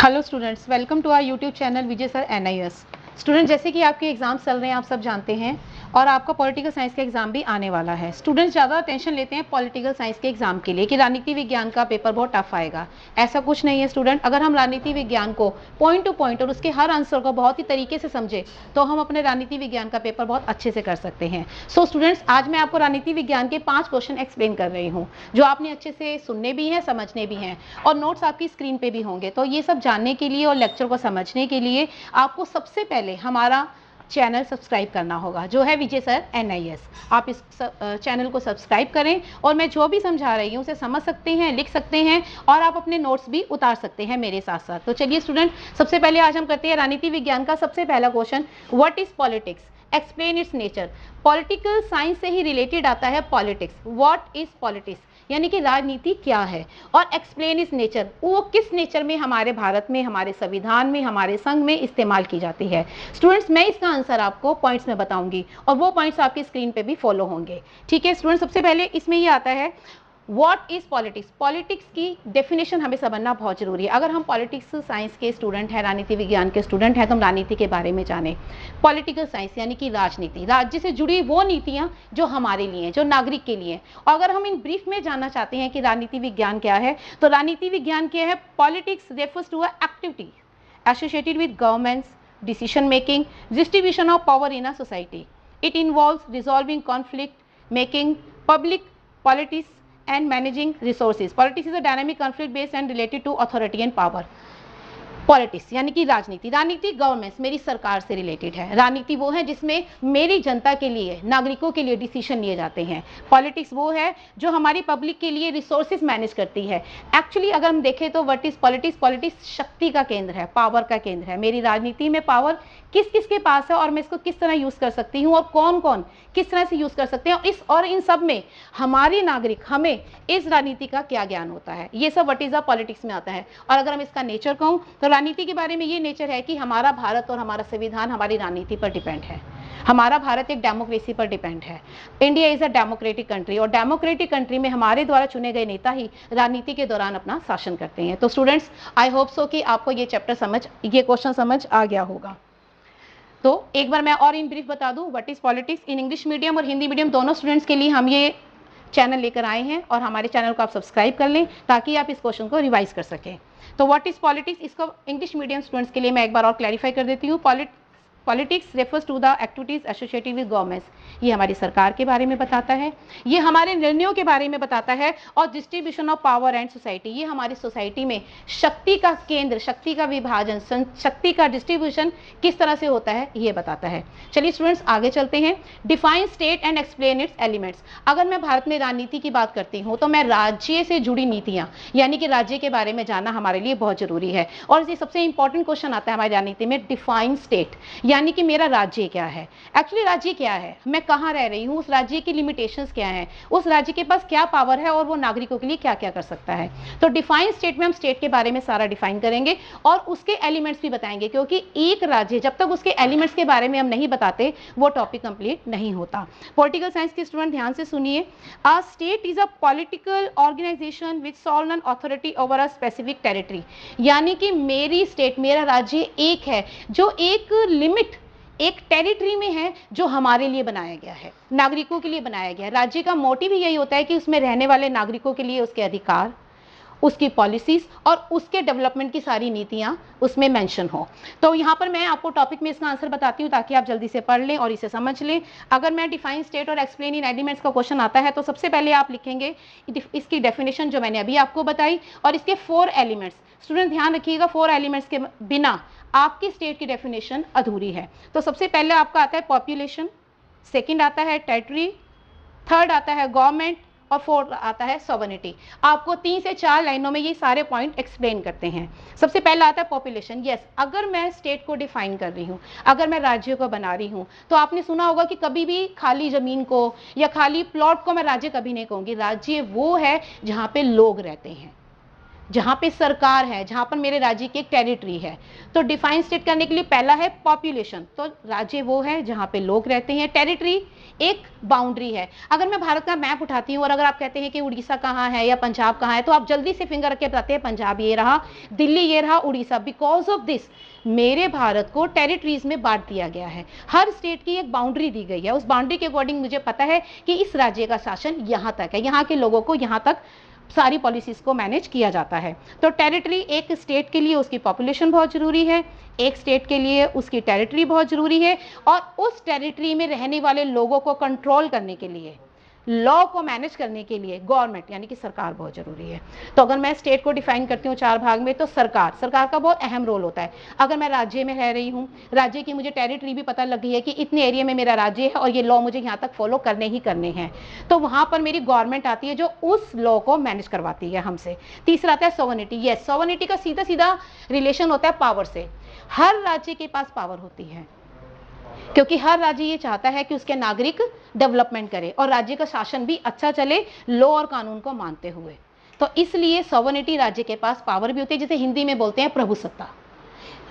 Hello students, welcome to our YouTube channel Vijay sir NIS। Student, जैसे कि आपके exam चल रहे हैं, आप सब जानते हैं, और आपका पॉलिटिकल साइंस का एग्जाम भी आने वाला है। स्टूडेंट्स ज़्यादा टेंशन लेते हैं पॉलिटिकल साइंस के एग्जाम के लिए कि राजनीति विज्ञान का पेपर बहुत टफ आएगा। ऐसा कुछ नहीं है स्टूडेंट। अगर हम राजनीति विज्ञान को पॉइंट टू पॉइंट और उसके हर आंसर को बहुत ही तरीके से समझे तो हम अपने राजनीति विज्ञान का पेपर बहुत अच्छे से कर सकते हैं। सो स्टूडेंट्स, आज मैं आपको राजनीति विज्ञान के 5 क्वेश्चन एक्सप्लेन कर रही हूँ जो आपने अच्छे से सुनने भी हैं, समझने भी हैं, और नोट्स आपकी स्क्रीन पे भी होंगे। तो ये सब जानने के लिए और लेक्चर को समझने के लिए आपको सबसे पहले हमारा चैनल सब्सक्राइब करना होगा, जो है विजय सर NIS। आप इस चैनल को सब्सक्राइब करें और मैं जो भी समझा रही हूँ उसे समझ सकते हैं, लिख सकते हैं, और आप अपने नोट्स भी उतार सकते हैं मेरे साथ साथ। तो चलिए स्टूडेंट, सबसे पहले आज हम करते हैं राजनीति विज्ञान का सबसे पहला question, what is politics, explain it's nature. Political science से ही रिलेटेड आता है पॉलिटिक्स। व्हाट इज पॉलिटिक्स यानी कि राजनीति क्या है, और एक्सप्लेन इस नेचर, वो किस नेचर में हमारे भारत में, हमारे संविधान में, हमारे संघ में इस्तेमाल की जाती है। स्टूडेंट्स, मैं इसका आंसर आपको पॉइंट्स में बताऊंगी और वो पॉइंट्स आपकी स्क्रीन पे भी फॉलो होंगे। ठीक है स्टूडेंट्स, सबसे पहले इसमें ये आता है व्हाट इज पॉलिटिक्स। पॉलिटिक्स की डेफिनेशन हमें समझना बहुत जरूरी है। अगर हम पॉलिटिक्स साइंस के स्टूडेंट हैं, राजनीति विज्ञान के स्टूडेंट हैं, तो हम राजनीति के बारे में जानें। पॉलिटिकल साइंस यानी कि राजनीति, राज्य से जुड़ी वो नीतियां जो हमारे लिए, जो नागरिक के लिए। और अगर हम इन ब्रीफ में जानना चाहते हैं कि राजनीति विज्ञान क्या है, तो राजनीति विज्ञान क्या है? Politics refers to a activity associated with governments, decision making, distribution of power in a society. It involves resolving conflict, making public policies, and managing resources. Politics is a dynamic conflict based and related to authority and power. Politics यानी कि राजनीति, राजनीति governments, मेरी सरकार से related है। राजनीति वो है जिसमें मेरी जनता के लिए, नागरिकों के लिए डिसीजन लिए जाते हैं। पॉलिटिक्स वो है जो हमारी पब्लिक के लिए रिसोर्सेज मैनेज करती है। एक्चुअली अगर हम देखें तो व्हाट इज पॉलिटिक्स? पॉलिटिक्स शक्ति का केंद्र है, पावर का केंद्र है। मेरी राजनीति में पावर किस किस के पास है और मैं इसको किस तरह यूज कर सकती हूँ, और कौन कौन किस तरह से यूज कर सकते हैं, और इन सब में हमारे नागरिक, हमें इस राजनीति का क्या ज्ञान होता है, ये सब व्हाट इज द पॉलिटिक्स में आता है। और अगर हम इसका नेचर कहूँ तो राजनीति के बारे में ये नेचर है कि हमारा भारत और हमारा संविधान हमारी राजनीति पर डिपेंड है। हमारा भारत एक डेमोक्रेसी पर डिपेंड है। India is a democratic country, और डेमोक्रेटिक कंट्री में हमारे द्वारा चुने गए नेता ही राजनीति के दौरान अपना शासन करते हैं। तो स्टूडेंट्स, आई होप सो कि आपको ये चैप्टर समझ, ये क्वेश्चन समझ आ गया होगा। तो एक बार मैं और इन ब्रीफ बता दूं, what is politics. In English medium और हिंदी मीडियम दोनों स्टूडेंट्स के लिए हम ये चैनल लेकर आए हैं, और हमारे चैनल को आप सब्सक्राइब कर लें ताकि आप इस क्वेश्चन को रिवाइज कर सकें। तो व्हाट इज पॉलिटिक्स, इसको इंग्लिश मीडियम स्टूडेंट्स के लिए मैं एक बार और क्लैरिफाई कर देती हूँ। Politics refers to the activities associated with governments. ये हमारी सरकार के बारे में बताता है, ये हमारे निर्णयों के बारे में बताता है, और distribution of power and society, ये हमारी सोसाइटी में शक्ति का केंद्र, शक्ति का विभाजन, शक्ति का डिस्ट्रीब्यूशन किस तरह से होता है, ये बताता है। चलिए स्टूडेंट्स, आगे चलते हैं। Define state and explain it's elements. अगर मैं भारत में राजनीति की बात करती हूँ तो मैं राज्य से जुड़ी नीतियाँ, यानी कि राज्य के बारे में जानना हमारे लिए बहुत जरूरी है। और ये सबसे इंपॉर्टेंट क्वेश्चन आता है हमारी राजनीति में, डिफाइन स्टेट, यानी कि मेरा राज्य क्या है। एक्चुअली राज्य क्या है, मैं कहाँ रह रही हूँ, उस राज्य की लिमिटेशंस क्या हैं, उस राज्य के पास क्या पावर है, और वो नागरिकों के लिए क्या क्या कर सकता है। तो डिफाइन स्टेट में हम स्टेट के बारे में सारा डिफाइन करेंगे और उसके एलिमेंट्स भी बताएंगे, क्योंकि एक राज्य जब तक उसके एलिमेंट्स के बारे में हम नहीं बताते वो टॉपिक कंप्लीट नहीं होता। पॉलिटिकल साइंस के स्टूडेंट ध्यान से सुनिए। A state is a political organisation which solve an authority over a specific territory, यानी कि मेरी स्टेट, मेरा राज्य एक है जो एक लिमिट, एक टेरिटरी में है, जो हमारे लिए बनाया गया है, नागरिकों के लिए बनाया गया है। राज्य का मोटिव यही होता है कि उसमें रहने वाले नागरिकों के लिए उसके अधिकार, उसकी पॉलिसीज और उसके डेवलपमेंट की सारी नीतियां उसमें मेंशन हो। तो यहाँ पर मैं आपको टॉपिक में इसका आंसर बताती हूँ ताकि आप जल्दी से पढ़ लें और इसे समझ लें। अगर मैं डिफाइन स्टेट और एक्सप्लेन इन एलिमेंट्स का क्वेश्चन आता है तो सबसे पहले आप लिखेंगे इसकी डेफिनेशन जो मैंने अभी आपको बताई, और इसके 4 एलिमेंट्स। स्टूडेंट ध्यान रखिएगा, 4 एलिमेंट्स के बिना आपकी स्टेट की डेफिनेशन अधूरी है। तो सबसे पहले आपका आता है पॉपुलेशन, सेकंड आता है टेरिटरी, थर्ड आता है गवर्नमेंट, और 4 आता है सॉवरेनिटी। आपको 3 से 4 लाइनों में ये सारे पॉइंट एक्सप्लेन करते हैं। सबसे पहला आता है पॉपुलेशन। यस, अगर मैं स्टेट को डिफाइन कर रही हूँ, अगर मैं राज्य को बना रही हूँ, तो आपने सुना होगा कि कभी भी खाली जमीन को या खाली प्लॉट को मैं राज्य कभी नहीं कहूँगी। राज्य वो है जहाँ पे लोग रहते हैं, जहाँ पे सरकार है, जहाँ पर मेरे राज्य की एक टेरिटरी है। तो डिफाइन स्टेट करने के लिए पहला है पॉपुलेशन, तो राज्य वो है जहाँ पे लोग रहते हैं, टेरिटरी एक बाउंड्री है। अगर मैं भारत का मैप उठाती हूँ और अगर आप कहते हैं कि उड़ीसा कहाँ है या पंजाब कहाँ है, तो आप जल्दी से फिंगर रख के बताते हैं पंजाब ये रहा, दिल्ली ये रहा, उड़ीसा। बिकॉज ऑफ दिस मेरे भारत को टेरिटरीज में बांट दिया गया है, हर स्टेट की एक बाउंड्री दी गई है। उस बाउंड्री के अकॉर्डिंग मुझे पता है कि इस राज्य का शासन यहाँ तक है, यहाँ के लोगों को यहाँ तक सारी पॉलिसीज को मैनेज किया जाता है। तो टेरिटरी, एक स्टेट के लिए उसकी पॉपुलेशन बहुत जरूरी है, एक स्टेट के लिए उसकी टेरिटरी बहुत जरूरी है, और उस टेरिटरी में रहने वाले लोगों को कंट्रोल करने के लिए, लॉ को मैनेज करने के लिए गवर्नमेंट यानी कि सरकार बहुत जरूरी है। तो अगर मैं स्टेट को डिफाइन करती हूँ 4 भाग में, तो सरकार का बहुत अहम रोल होता है। अगर मैं राज्य में रह रही हूँ, राज्य की मुझे टेरिटरी भी पता लग गई है कि इतने एरिया में मेरा राज्य है और ये लॉ मुझे यहाँ तक फॉलो करने ही करने हैं, तो वहां पर मेरी गवर्नमेंट आती है जो उस लॉ को मैनेज करवाती है हमसे। तीसरा आता है सोवरेनिटी। यस, सोवरेनिटी का सीधा सीधा रिलेशन होता है पावर से। हर राज्य के पास पावर होती है, क्योंकि हर राज्य ये चाहता है कि उसके नागरिक डेवलपमेंट करे और राज्य का शासन भी अच्छा चले, लॉ और कानून को मानते हुए। तो इसलिए सॉवरेनिटी, राज्य के पास पावर भी होती है, जिसे हिंदी में बोलते हैं प्रभुसत्ता।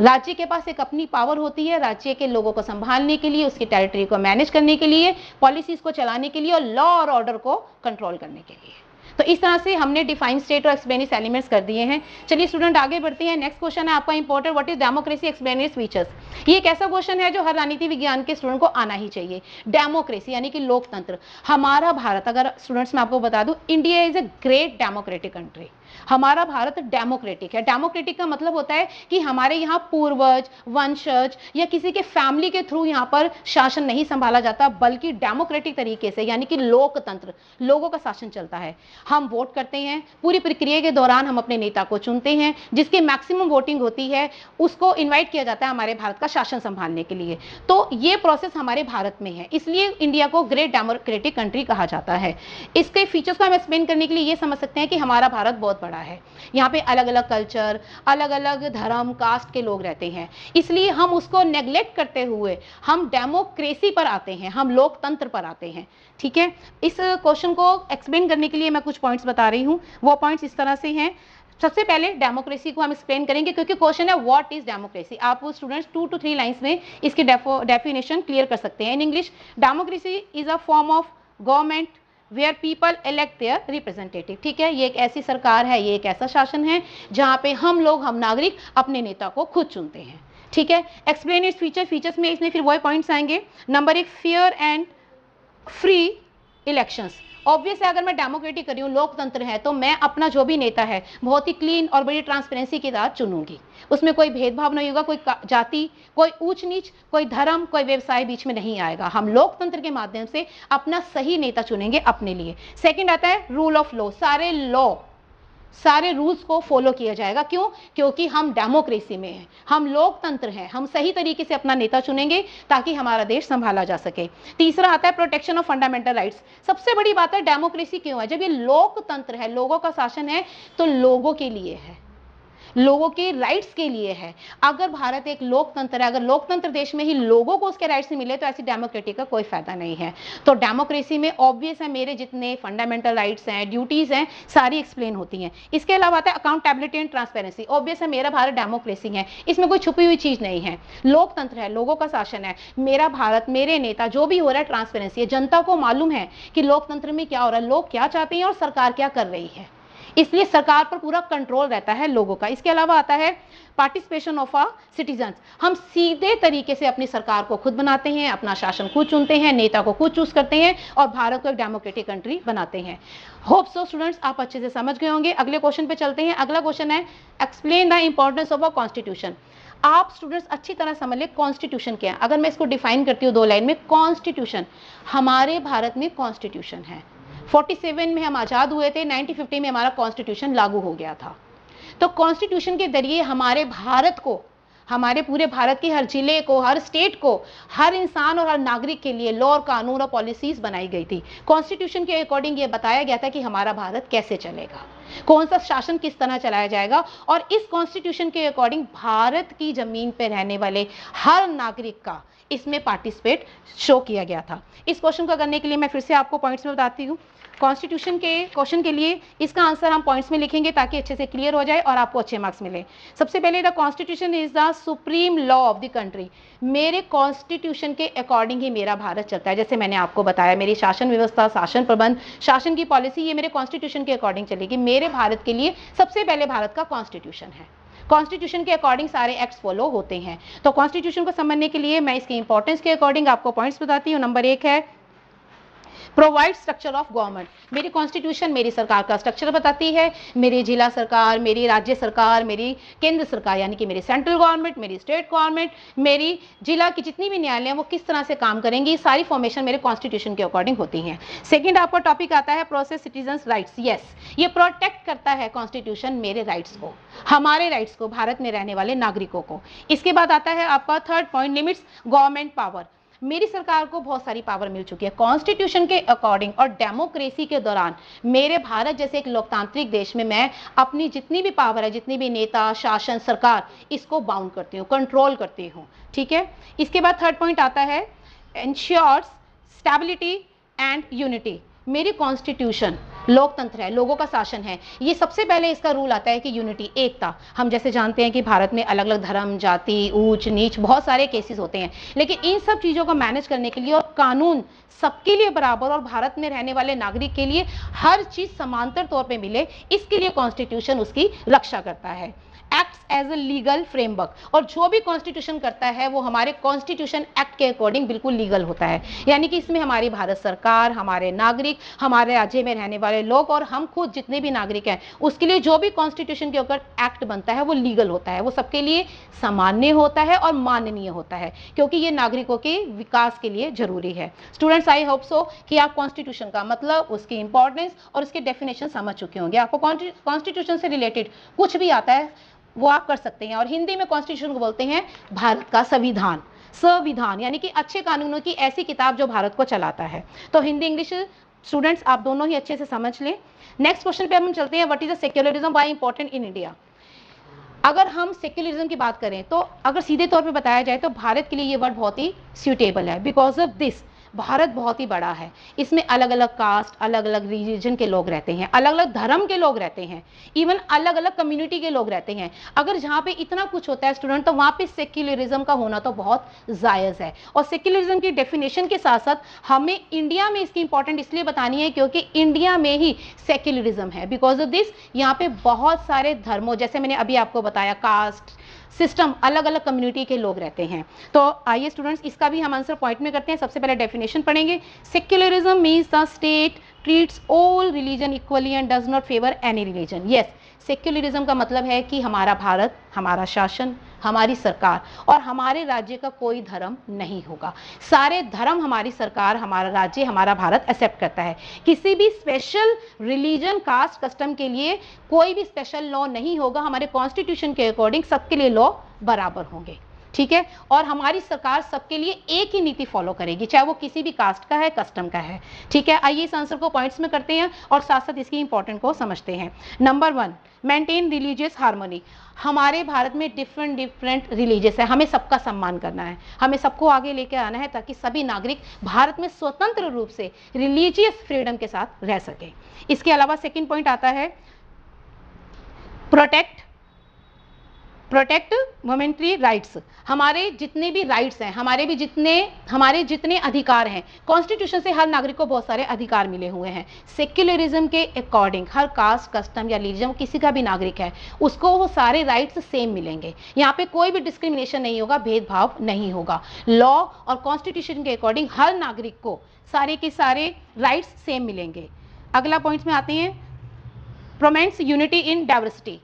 राज्य के पास एक अपनी पावर होती है, राज्य के लोगों को संभालने के लिए, उसकी टेरिटरी को मैनेज करने के लिए, पॉलिसीज को चलाने के लिए और लॉ और ऑर्डर को कंट्रोल करने के लिए। तो इस तरह से हमने डिफाइन स्टेट और एक्सप्लेन इट्स एलिमेंट्स कर दिए हैं। चलिए स्टूडेंट आगे बढ़ते हैं। नेक्स्ट क्वेश्चन है आपका important, what is democracy, explain its features. ये एक ऐसा क्वेश्चन है जो हर राजनीति विज्ञान के स्टूडेंट को आना ही चाहिए। डेमोक्रेसी यानी कि लोकतंत्र। हमारा भारत, अगर स्टूडेंट्स मैं आपको बता दूं, India is a great democratic country. हमारा भारत डेमोक्रेटिक है। डेमोक्रेटिक का मतलब होता है कि हमारे यहाँ पूर्वज, वंशज या किसी के फैमिली के थ्रू यहाँ पर शासन नहीं संभाला जाता, बल्कि डेमोक्रेटिक तरीके से यानी कि लोकतंत्र, लोगों का शासन चलता है। हम वोट करते हैं, पूरी प्रक्रिया के दौरान हम अपने नेता को चुनते हैं, जिसकी मैक्सिमम वोटिंग होती है उसको इन्वाइट किया जाता है हमारे भारत का शासन संभालने के लिए। तो ये प्रोसेस हमारे भारत में है, इसलिए इंडिया को ग्रेट डेमोक्रेटिक कंट्री कहा जाता है। इसके फीचर्स को हम एक्सप्लेन करने के लिए ये समझ सकते हैं कि हमारा भारत बहुत बड़ा है, यहाँ पे अलग अलग कल्चर, अलग अलग धर्म, कास्ट के लोग रहते हैं, इसलिए हम उसको नेग्लेक्ट करते हुए हम डेमोक्रेसी पर आते हैं, हम लोकतंत्र पर आते हैं। ठीक है, इस क्वेश्चन को एक्सप्लेन करने के लिए मैं कुछ पॉइंट्स बता रही हूँ। वो पॉइंट्स इस तरह से हैं। सबसे पहले डेमोक्रेसी को हम एक्सप्लेन करेंगे, क्योंकि क्वेश्चन है व्हाट इज डेमोक्रेसी। आप स्टूडेंट्स 2 to 3 लाइंस में इसकी डेफिनेशन क्लियर कर सकते हैं। In English, democracy is a form of government where people elect their representative. ठीक है, ये एक ऐसी सरकार है, ये एक ऐसा शासन है जहाँ पे हम लोग, हम नागरिक अपने नेता को खुद चुनते हैं। ठीक है, एक्सप्लेन इट्स फीचर। फीचर्स में इसमें फिर वही पॉइंट्स आएंगे। Number 1, fair and free elections. Obvious है, अगर मैं डेमोक्रेटिक कर रही हूँ, लोकतंत्र है, तो मैं अपना जो भी नेता है बहुत ही क्लीन और बड़ी ट्रांसपेरेंसी के साथ चुनूंगी। उसमें कोई भेदभाव नहीं होगा, कोई जाति, कोई ऊंच नीच, कोई धर्म, कोई व्यवसाय बीच में नहीं आएगा। हम लोकतंत्र के माध्यम से अपना सही नेता चुनेंगे अपने लिए। सेकंड आता है रूल ऑफ लॉ। सारे लॉ, सारे रूल्स को फॉलो किया जाएगा। क्यों? क्योंकि हम डेमोक्रेसी में हैं, हम लोकतंत्र हैं, हम सही तरीके से अपना नेता चुनेंगे ताकि हमारा देश संभाला जा सके। तीसरा आता है प्रोटेक्शन ऑफ फंडामेंटल राइट्स। सबसे बड़ी बात है डेमोक्रेसी क्यों है? जब ये लोकतंत्र है, लोगों का शासन है, तो लोगों के लिए है, लोगों के राइट्स के लिए है। अगर भारत एक लोकतंत्र है, अगर लोकतंत्र देश में ही लोगों को उसके राइट्स नहीं मिले, तो ऐसी डेमोक्रेसी का कोई फायदा नहीं है। तो डेमोक्रेसी में ऑब्वियस है, मेरे जितने फंडामेंटल राइट्स हैं, ड्यूटीज हैं, सारी एक्सप्लेन होती हैं। इसके अलावा आता है अकाउंटेबिलिटी एंड ट्रांसपेरेंसी। ऑब्वियस है, मेरा भारत डेमोक्रेसी है, इसमें कोई छुपी हुई चीज नहीं है, लोकतंत्र है, लोगों का शासन है। मेरा भारत, मेरे नेता, जो भी हो रहा है, ट्रांसपेरेंसी है। जनता को मालूम है कि लोकतंत्र में क्या हो रहा है, लोग क्या चाहते हैं और सरकार क्या कर रही है, इसलिए सरकार पर पूरा कंट्रोल रहता है लोगों का। इसके अलावा आता है पार्टिसिपेशन ऑफ अ सिटीजन्स। हम सीधे तरीके से अपनी सरकार को खुद बनाते हैं, अपना शासन खुद चुनते हैं, नेता को खुद चूज करते हैं और भारत को एक डेमोक्रेटिक कंट्री बनाते हैं। होप सो स्टूडेंट्स आप अच्छे से समझ गए होंगे। अगले क्वेश्चन पे चलते हैं। अगला क्वेश्चन है explain the importance of a constitution. आप स्टूडेंट्स अच्छी तरह समझ ले कॉन्स्टिट्यूशन क्या है। अगर मैं इसको डिफाइन करती हूँ 2 लाइन में, कॉन्स्टिट्यूशन, हमारे भारत में कॉन्स्टिट्यूशन है। 47 में हम आजाद हुए थे, 1950 में हमारा कॉन्स्टिट्यूशन लागू हो गया था। तो कॉन्स्टिट्यूशन के जरिए हमारे भारत को, हमारे पूरे भारत के हर जिले को, हर स्टेट को, हर इंसान और हर नागरिक के लिए लॉ और कानून और पॉलिसीज बनाई गई थी। कॉन्स्टिट्यूशन के अकॉर्डिंग ये बताया गया था कि हमारा भारत कैसे चलेगा, कौन सा शासन किस तरह चलाया जाएगा, और इस कॉन्स्टिट्यूशन के अकॉर्डिंग भारत की जमीन पर रहने वाले हर नागरिक का इसमें पार्टिसिपेट शो किया गया था। इस क्वेश्चन को करने के लिए मैं फिर से आपको पॉइंट्स में बताती हूँ। कॉन्स्टिट्यूशन के क्वेश्चन के लिए इसका आंसर हम पॉइंट्स में लिखेंगे ताकि अच्छे से क्लियर हो जाए और आपको अच्छे मार्क्स मिले। सबसे पहले the constitution is the supreme law of the country. मेरे कॉन्स्टिट्यूशन के अकॉर्डिंग ही मेरा भारत चलता है। जैसे मैंने आपको बताया, मेरी शासन व्यवस्था, शासन प्रबंध, शासन की पॉलिसी, ये मेरे कॉन्स्टिट्यूशन के अकॉर्डिंग चलेगी। मेरे भारत के लिए सबसे पहले भारत का कॉन्स्टिट्यूशन है। कॉन्स्टिट्यूशन के अकॉर्डिंग सारे एक्ट्स फॉलो होते हैं। तो कॉन्स्टिट्यूशन को समझने के लिए मैं इसकी इंपॉर्टेंस के अकॉर्डिंग आपको पॉइंट्स बताती हूँ। नंबर 1 है प्रोवाइड स्ट्रक्चर ऑफ गवर्नमेंट। मेरी कॉन्स्टिट्यूशन मेरी सरकार का स्ट्रक्चर बताती है। मेरी जिला सरकार, मेरी राज्य सरकार, मेरी केंद्र सरकार यानी कि मेरी सेंट्रल गवर्नमेंट, मेरी स्टेट गवर्नमेंट, मेरी जिला की जितनी भी न्यायालय हैं वो किस तरह से काम करेंगी, सारी फॉर्मेशन मेरे कॉन्स्टिट्यूशन के अकॉर्डिंग होती हैं। सेकेंड आपका टॉपिक आता है प्रोसेस सिटीजन्स राइट्स। यस, ये प्रोटेक्ट करता है कॉन्स्टिट्यूशन मेरे राइट्स को, हमारे राइट्स को, भारत में रहने वाले नागरिकों को। इसके बाद आता है आपका third point limits government power. मेरी सरकार को बहुत सारी पावर मिल चुकी है कॉन्स्टिट्यूशन के अकॉर्डिंग, और डेमोक्रेसी के दौरान मेरे भारत जैसे एक लोकतांत्रिक देश में मैं अपनी जितनी भी पावर है, जितनी भी नेता, शासन, सरकार, इसको बाउंड करती हूँ, कंट्रोल करती हूँ। ठीक है। इसके बाद थर्ड पॉइंट आता है एंश्योर्स स्टेबिलिटी एंड यूनिटी। मेरी कॉन्स्टिट्यूशन लोकतंत्र है, लोगों का शासन है। ये सबसे पहले इसका रूल आता है कि यूनिटी, एकता। हम जैसे जानते हैं कि भारत में अलग अलग धर्म, जाति, ऊंच नीच, बहुत सारे केसेस होते हैं, लेकिन इन सब चीज़ों को मैनेज करने के लिए और कानून सबके लिए बराबर और भारत में रहने वाले नागरिक के लिए हर चीज़ समांतर तौर पे मिले, इसके लिए कॉन्स्टिट्यूशन उसकी रक्षा करता है। Acts as a legal framework, और जो भी कॉन्स्टिट्यूशन करता है वो हमारे कॉन्स्टिट्यूशन एक्ट के अकॉर्डिंग बिल्कुल लीगल होता है। यानी कि इसमें हमारी भारत सरकार, हमारे नागरिक, हमारे राज्य में रहने वाले लोग और हम खुद जितने भी नागरिक हैं, उसके लिए जो भी कॉन्स्टिट्यूशन के ऊपर एक्ट बनता है वो लीगल होता है, वो सबके लिए सामान्य होता है और माननीय होता है, क्योंकि ये नागरिकों के विकास के लिए जरूरी है। स्टूडेंट्स, आई होप सो कि आप कॉन्स्टिट्यूशन का मतलब, उसकी इंपॉर्टेंस और उसके डेफिनेशन समझ चुके होंगे। आपको कॉन्स्टिट्यूशन से रिलेटेड कुछ भी आता है वो आप कर सकते हैं। और हिंदी में कॉन्स्टिट्यूशन को बोलते हैं भारत का संविधान। संविधान यानी कि अच्छे कानूनों की ऐसी किताब जो भारत को चलाता है। तो हिंदी इंग्लिश स्टूडेंट्स आप दोनों ही अच्छे से समझ लें। नेक्स्ट क्वेश्चन पे हम चलते हैं, what is the secularism, why important in India. अगर हम सेक्युलरिज्म की बात करें तो अगर सीधे तौर पे बताया जाए तो भारत के लिए ये वर्ड बहुत ही सूटेबल है। बिकॉज ऑफ दिस, भारत बहुत ही बड़ा है, इसमें अलग अलग कास्ट, अलग अलग रिलीजन के लोग रहते हैं, अलग अलग धर्म के लोग रहते हैं, इवन अलग अलग कम्युनिटी के लोग रहते हैं। अगर जहाँ पे इतना कुछ होता है स्टूडेंट, तो वहाँ पे सेक्युलरिज्म का होना तो बहुत जायज़ है। और सेक्युलरिज्म की डेफिनेशन के साथ साथ हमें इंडिया में इसकी इंपॉर्टेंट इसलिए बतानी है क्योंकि इंडिया में ही सेक्युलरिज्म है। बिकॉज ऑफ दिस यहाँ पे बहुत सारे धर्मों, जैसे मैंने अभी आपको बताया, कास्ट सिस्टम, अलग अलग कम्युनिटी के लोग रहते हैं। तो आइए स्टूडेंट्स इसका भी हम आंसर पॉइंट में करते हैं। सबसे पहले डेफिनेशन पढ़ेंगे। Secularism means the state treats all religion equally and does not favour any religion. Yes, secularism का मतलब है कि हमारा भारत, हमारा शासन, हमारी सरकार और हमारे राज्य का कोई धर्म नहीं होगा। सारे धर्म हमारी सरकार, हमारा राज्य, हमारा भारत एक्सेप्ट करता है। किसी भी स्पेशल रिलीजन, कास्ट, कस्टम के लिए कोई भी स्पेशल लॉ नहीं होगा। हमारे कॉन्स्टिट्यूशन के अकॉर्डिंग सबके लिए लॉ बराबर होंगे। ठीक है। और हमारी सरकार सबके लिए एक ही नीति फॉलो करेगी, चाहे वो किसी भी कास्ट का है, कस्टम का है। ठीक है। आइए इस आंसर को पॉइंट्स में करते हैं और साथ साथ इसकी इंपॉर्टेंट को समझते हैं। Number 1, maintain religious harmony. हमारे भारत में डिफरेंट रिलीजियस है, हमें सबका सम्मान करना है, हमें सबको आगे लेके आना है ताकि सभी नागरिक भारत में स्वतंत्र रूप से रिलीजियस फ्रीडम के साथ रह सके। इसके अलावा सेकेंड पॉइंट आता है प्रोटेक्ट मोमेंट्री राइट्स। हमारे जितने भी राइट्स हैं, हमारे जितने अधिकार हैं, कॉन्स्टिट्यूशन से हर नागरिक को बहुत सारे अधिकार मिले हुए हैं। सेक्युलरिज्म के अकॉर्डिंग हर कास्ट, कस्टम या रिलीजन किसी का भी नागरिक है उसको वो सारे राइट्स सेम मिलेंगे। यहाँ पे कोई भी डिस्क्रिमिनेशन नहीं होगा, भेदभाव नहीं होगा। लॉ और कॉन्स्टिट्यूशन के अकॉर्डिंग हर नागरिक को सारे के सारे राइट्स सेम मिलेंगे। अगला पॉइंट में आते हैं, प्रोमेंट्स यूनिटी इन डाइवर्सिटी।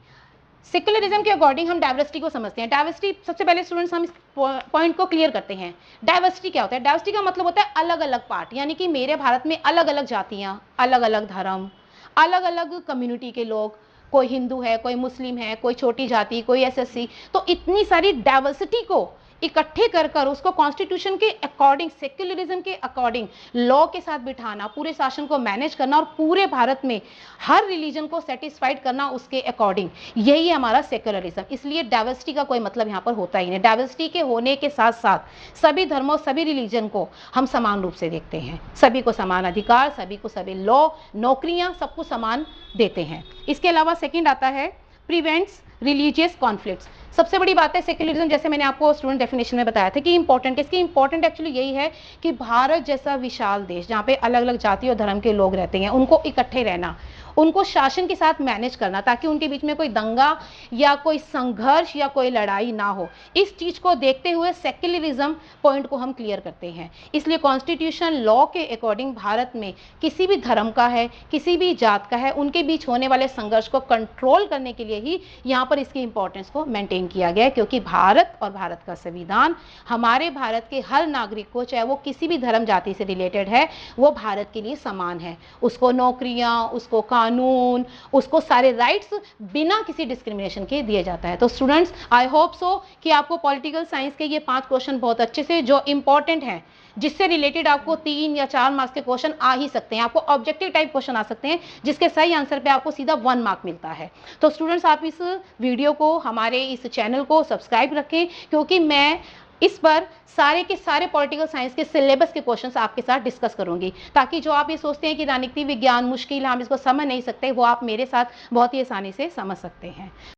सेक्युलरिज्म के अकॉर्डिंग हम डाइवर्सिटी को समझते हैं। डाइवर्सिटी, सबसे पहले स्टूडेंट्स हम इस पॉइंट को क्लियर करते हैं। डाइवर्सिटी क्या होता है? डाइवर्सिटी का मतलब होता है अलग अलग पार्ट, यानी कि मेरे भारत में अलग अलग जातियाँ, अलग अलग धर्म, अलग अलग कम्युनिटी के लोग, कोई हिंदू है, कोई मुस्लिम है, कोई छोटी जाति, कोई एसएससी। तो इतनी सारी डाइवर्सिटी को इकट्ठे कर कर उसको कॉन्स्टिट्यूशन के अकॉर्डिंग, सेक्युलरिज्म के अकॉर्डिंग लॉ के साथ बिठाना, पूरे शासन को मैनेज करना और पूरे भारत में हर रिलीजन को सेटिस्फाइड करना उसके अकॉर्डिंग, यही है हमारा सेक्युलरिज्म। इसलिए डाइवर्सिटी का कोई मतलब यहाँ पर होता ही नहीं। डाइवर्सिटी के होने के साथ साथ सभी धर्मों, सभी रिलीजन को हम समान रूप से देखते हैं, सभी को समान अधिकार, सभी को सभी लॉ, नौकरियां, सबको समान देते हैं। इसके अलावा सेकंड आता है प्रिवेंट्स रिलीजियस कॉन्फ्लिक्ट्स। सबसे बड़ी बात है सेक्युलरिज्म, जैसे मैंने आपको स्टूडेंट डेफिनेशन में बताया था कि इंपॉर्टेंट, इसकी इंपॉर्टेंट एक्चुअली यही है कि भारत जैसा विशाल देश जहाँ पे अलग अलग जाति और धर्म के लोग रहते हैं, उनको इकट्ठे रहना, उनको शासन के साथ मैनेज करना ताकि उनके बीच में कोई दंगा या कोई संघर्ष या कोई लड़ाई ना हो, इस चीज को देखते हुए सेक्युलरिज्म पॉइंट को हम क्लियर करते हैं। इसलिए कॉन्स्टिट्यूशन लॉ के अकॉर्डिंग भारत में किसी भी धर्म का है, किसी भी जात का है, उनके बीच होने वाले संघर्ष को कंट्रोल करने के लिए ही यहाँ पर इसकी इंपॉर्टेंस को मेंटेन किया गया है, क्योंकि भारत और भारत का संविधान हमारे भारत के हर नागरिक को, चाहे वो किसी भी धर्म जाति से रिलेटेड है, वो भारत के लिए समान है। उसको नौकरियां, उसको कानून, उसको सारे राइट्स बिना किसी डिस्क्रिमिनेशन के दिए जाता है। तो स्टूडेंट्स, आई होप सो कि आपको पॉलिटिकल साइंस के ये 5 क्वेश्चन बहुत अच्छे से, जो इंपॉर्टेंट हैं, जिससे रिलेटेड आपको 3 या 4 मार्क्स के क्वेश्चन आ ही सकते हैं, आपको ऑब्जेक्टिव टाइप क्वेश्चन आ सकते हैं, जिसके सही आंसर पे आपको सीधा 1 मार्क मिलता है। तो स्टूडेंट्स, आप इस वीडियो को, हमारे इस चैनल को सब्सक्राइब रखें, क्योंकि मैं इस पर सारे के सारे पॉलिटिकल साइंस के सिलेबस के क्वेश्चंस आपके साथ डिस्कस करूंगी, ताकि जो आप ये सोचते हैं कि राजनीति विज्ञान मुश्किल, हम इसको समझ नहीं सकते, वो आप मेरे साथ बहुत ही आसानी से समझ सकते हैं।